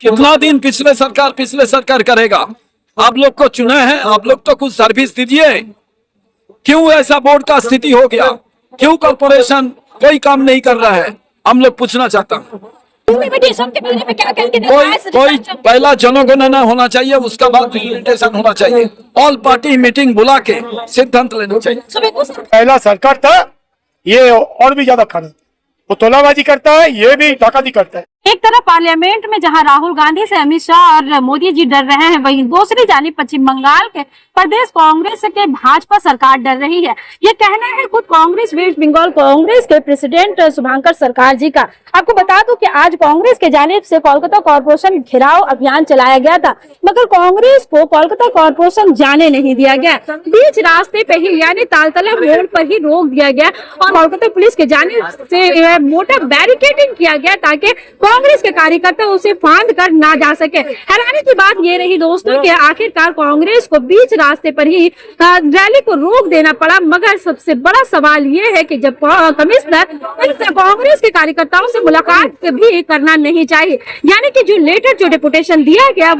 कितना दिन पिछले सरकार करेगा? आप लोग को चुना है, आप लोग तो कुछ सर्विस दीजिए। क्यों ऐसा बोर्ड का स्थिति हो गया? क्यों कॉर्पोरेशन कोई काम नहीं कर रहा है? हम लोग पूछना चाहता हूँ। कोई पहला जनगणना होना चाहिए, उसका बाद प्रेजेंटेशन होना चाहिए। ऑल पार्टी मीटिंग बुला के सिद्धांत लेना चाहिए। पहला सरकार था, ये और भी ज्यादा खराब। वो तोलाबाजी करता है, ये भी डाकाती करता है। एक तरफ पार्लियामेंट में जहां राहुल गांधी से अमित शाह और मोदी जी डर रहे हैं, वहीं दूसरी जानिब पश्चिम बंगाल के प्रदेश कांग्रेस के भाजपा सरकार डर रही है। ये कहना है खुद कांग्रेस वेस्ट बंगाल कांग्रेस के प्रेसिडेंट शुभंकर सरकार जी का। आपको बता दूं कि आज कांग्रेस के जानिब से कोलकाता कॉर्पोरेशन घेराव अभियान चलाया गया था, मगर कांग्रेस को कोलकाता कॉर्पोरेशन जाने नहीं दिया गया। बीच रास्ते पे ही यानी तालतला मोड़ पर ही रोक दिया गया और कोलकाता पुलिस के जानिब से मोटा बैरिकेडिंग किया गया ताकि कांग्रेस के कार्यकर्ता उसे फांद कर ना जा सके। हैरानी की बात ये रही दोस्तों कि आखिरकार कांग्रेस को बीच रास्ते पर ही रैली को रोक देना पड़ा। मगर सबसे बड़ा सवाल ये है कि जब कमिश्नर कांग्रेस के कार्यकर्ताओं से मुलाकात भी करना नहीं चाहिए, यानी कि जो लेटर जो डेपुटेशन दिया गया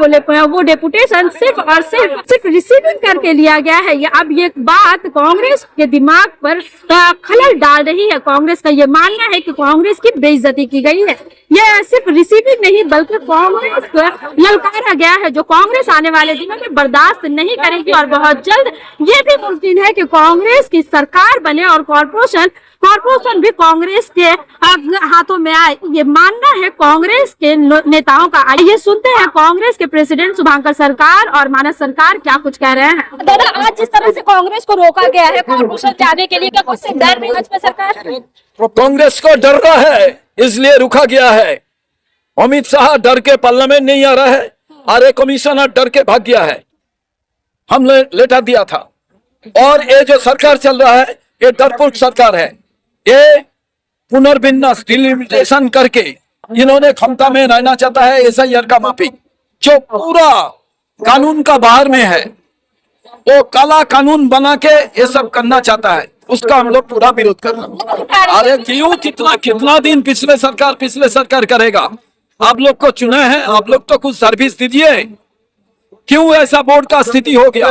वो डेपुटेशन सिर्फ और सिर्फ रिसीविंग करके लिया गया है। अब ये बात कांग्रेस के दिमाग पर खलल डाल रही है। कांग्रेस का ये मानना है कि कांग्रेस की बेइज्जती की गई है। यह सिर्फ रिसीविंग नहीं बल्कि कांग्रेस को ललकारा गया है, जो कांग्रेस आने वाले दिनों में बर्दाश्त नहीं करेगी और बहुत जल्द ये भी मुमकिन है कि कांग्रेस की सरकार बने और कॉर्पोरेशन भी कांग्रेस के हाथों में आए। ये मानना है कांग्रेस के नेताओं का। आइए सुनते हैं कांग्रेस के प्रेसिडेंट शुभंकर सरकार और मानस सरकार क्या कुछ कह रहे हैं। दादा, आज जिस तरह से कांग्रेस को रोका गया है कॉर्पोरेशन जाने के लिए, क्या कुछ डर नहीं भाजपा सरकार? कांग्रेस को डर रहा है, इसलिए रुका गया है। अमित शाह डर के पार्लियामेंट नहीं आ रहा है, अरे कमिश्नर डर के भाग गया है। हमने लेटर दिया था और ये जो सरकार चल रहा है ये डरपोक सरकार है। ये पुनर्विन्यास डिलिमिटेशन करके इन्होंने क्षमता में रहना चाहता है। एसआईआर का माफी जो पूरा कानून का बाहर में है, वो काला कानून बना के ये सब करना चाहता है, उसका हम लोग पूरा विरोध कर रहे हैं। अरे क्यों कितना दिन पिछले सरकार करेगा? आप लोग को चुना है, आप लोग तो कुछ सर्विस दीजिए। क्यों ऐसा बोर्ड का स्थिति हो गया?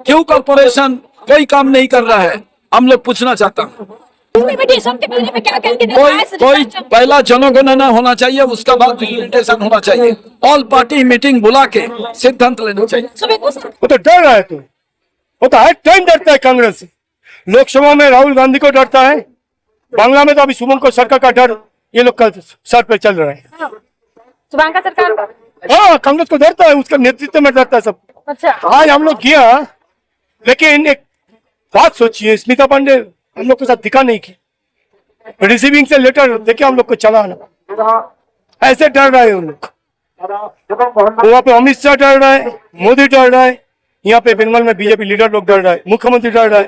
क्यों कॉर्पोरेशन कोई काम नहीं कर रहा है? हम लोग पूछना चाहता हूँ। कोई पहला जनगणना होना चाहिए, उसका बाद प्रेजेंटेशन होना चाहिए। ऑल पार्टी मीटिंग बुला के सिद्धांत लेना चाहिए। वो तो डर रहा है, वो तो हर टाइम डरता है कांग्रेस से। लोकसभा में राहुल गांधी को डरता है, बांग्ला में तो अभी शुभंकर सरकार का डर ये लोग का सर पे चल रहा है। शुभंकर सरकार, हाँ, कांग्रेस को डरता है, उसका नेतृत्व में डरता है सब। अच्छा, आज हम लोग किया, लेकिन एक बात सोचिए, स्मिता पांडे हम लोग के साथ दिखा नहीं की, रिसीविंग से लेटर देखे हम लोग को चलाना, ऐसे डर रहे हैं उन लोग। वहाँ पे अमित शाह डर रहा है, मोदी डर रहा है, यहाँ पे बंगाल में बीजेपी लीडर लोग डर रहा है, मुख्यमंत्री डर रहा है,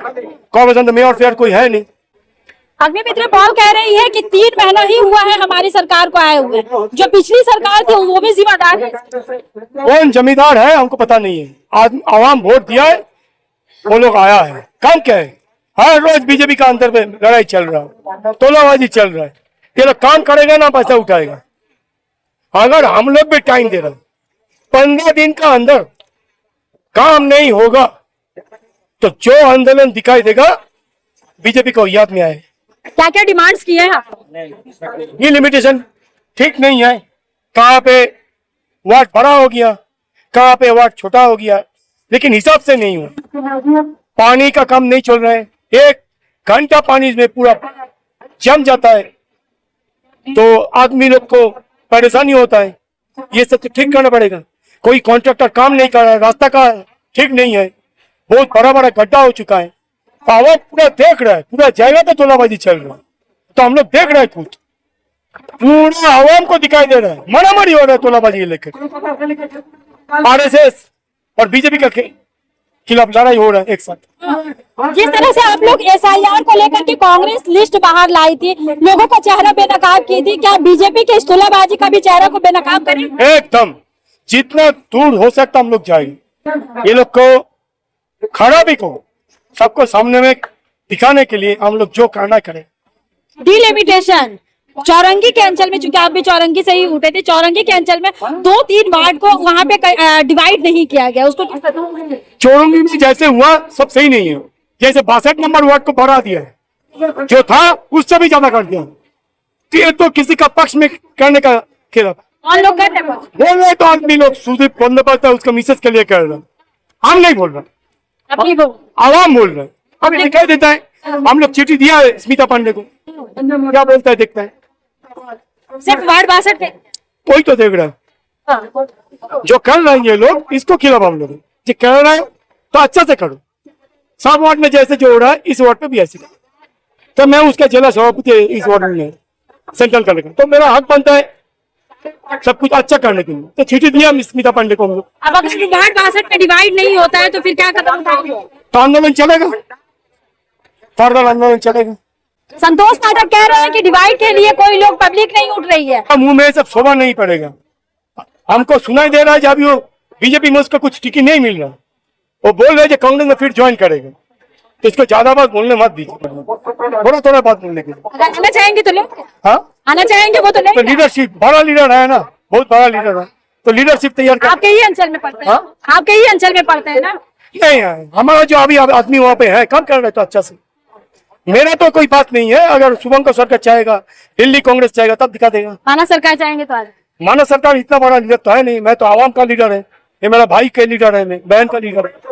कॉर्पोरेशन तो मेयर फेयर कोई है नहीं। अग्निमित्र पॉल कह रही है कि 3 महीना ही हुआ है हमारी सरकार को आए हुए, जो पिछली सरकार थी वो भी जिम्मेदार है। कौन जमींदार है हमको पता नहीं है, आज आवाम वोट दिया है, वो लोग आया है। काम क्या है? हर रोज बीजेपी का अंदर में लड़ाई चल रहा है, तोलाबाजी चल रहा है। ये लोग काम करेगा ना पैसा उठाएगा। अगर हम लोग भी टाइम दे रहे 15 दिन का अंदर काम नहीं होगा तो जो आंदोलन दिखाई देगा बीजेपी को याद में आए। क्या क्या डिमांड्स किए हैं? ये लिमिटेशन ठीक नहीं है, कहाँ पे वार्ड बड़ा हो गया, कहाँ पे वार्ड छोटा हो गया, लेकिन हिसाब से नहीं हुआ। पानी का काम नहीं चल रहा है, 1 घंटा पानी में पूरा जम जाता है तो आदमी लोग को परेशानी होता है। ये सब तो ठीक करना पड़ेगा। कोई कॉन्ट्रैक्टर काम नहीं कर रहा है, रास्ता का ठीक नहीं है, बहुत बड़ा बड़ा गड्ढा हो चुका है। आवाज पूरा देख रहा है, पूरा जगह पे तोलाबाजी चल रहा है, तो हम लोग देख रहे हैं, खुद पूरा आवाम को दिखाई दे रहा है, मारामारी हो रहा है तोलाबाजी लेकर। आरएसएस और बीजेपी का खिलाफ लड़ाई हो रहा है एक साथ। जिस तरह से आप लोग एसआईआर को लेकर के कांग्रेस लिस्ट बाहर लाई थी, लोगों का चेहरा बेनकाब की थी, क्या बीजेपी के तोलाबाजी का भी चेहरा को बेनकाब करें? एकदम, जितना दूर हो सकता हम लोग जाएंगे। ये लोग को खराबी को सबको सामने में दिखाने के लिए हम लोग जो करना करें। डिलिमिटेशन चौरंगी के अंचल में, चूंकि आप भी चौरंगी से ही उठे थे, चौरंगी के अंचल में 2-3 वार्ड को वहां पे डिवाइड नहीं किया गया, उसको चौरंगी में जैसे हुआ सब सही नहीं है। जैसे 62 नंबर वार्ड को बढ़ा दिया है, जो था उससे भी ज्यादा कर दिया। तो ये तो किसी का पक्ष में करने का खेला। कौन लोग कर रहे हैं? बोल रहे तो आदमी लोग, सुदीप बंदोबस्त है उसका मिसेज के लिए कर रहे हैं। हम नहीं बोल रहे, अपनी वो आवाम बोल रहे हैं। अब ये कह देता है, हम लोग चिट्ठी दिया है स्मिता पांडे को, क्या बोलता है देखता है। सिर्फ वार्ड 62 के कोई तो देख रहा है जो कर रहे हैं ये लोग, इसको खिलाफ हम लोग जो कर रहे हैं तो अच्छा से करो। सब वार्ड में जैसे जो हो रहा है इस वार्ड पे भी ऐसे करो। तो मैं उसका जिला सभापति इस वार्ड में सेंट्रल करेगा, तो मेरा हक बनता है सब कुछ अच्छा करने के लिए। तो चिट्ठी दिया स्मिता पांडे को हम लोग। अब अगर वार्ड 62 में डिवाइड नहीं होता है तो फिर क्या कदम उठाओगे? तो आंदोलन चलेगा, फर्दर आंदोलन चलेगा। संतोष पाठक कह रहे हैं कि डिवाइड के लिए कोई लोग, पब्लिक नहीं उठ रही है। मुंह में सब शोभा नहीं पड़ेगा। हमको सुनाई दे रहा है जब वो बीजेपी में उसका कुछ टिकट नहीं मिल रहा, वो बोल रहे हैं कांग्रेस में फिर ज्वाइन करेगा। तो इसको ज्यादा बात बोलने मत दीजिए, थोड़ा थोड़ा बात बोलने के लिए। अगर आना चाहेंगे तो लोग हाँ, आना चाहेंगे, वो तो तो नहीं। लीडरशिप, बड़ा लीडर है ना, बहुत बड़ा लीडर है, तो लीडरशिप तैयार कर। आपके ही अंचल में पड़ते हैं, हाँ? आपके ही अंचल में पड़ते हैं ना। नहीं है हमारा जो अभी आदमी वहाँ पे है, काम कर रहे तो अच्छा से। मेरा तो कोई बात नहीं है, अगर शुभंकर सरकार चाहेगा, दिल्ली कांग्रेस चाहेगा तब दिखा देगा। माना सरकार चाहेंगे तो आ जाए। माना सरकार इतना बड़ा लीडर तो है नहीं, मैं तो आवाम का लीडर है, ये मेरा भाई का लीडर है, मैं बहन का लीडर है।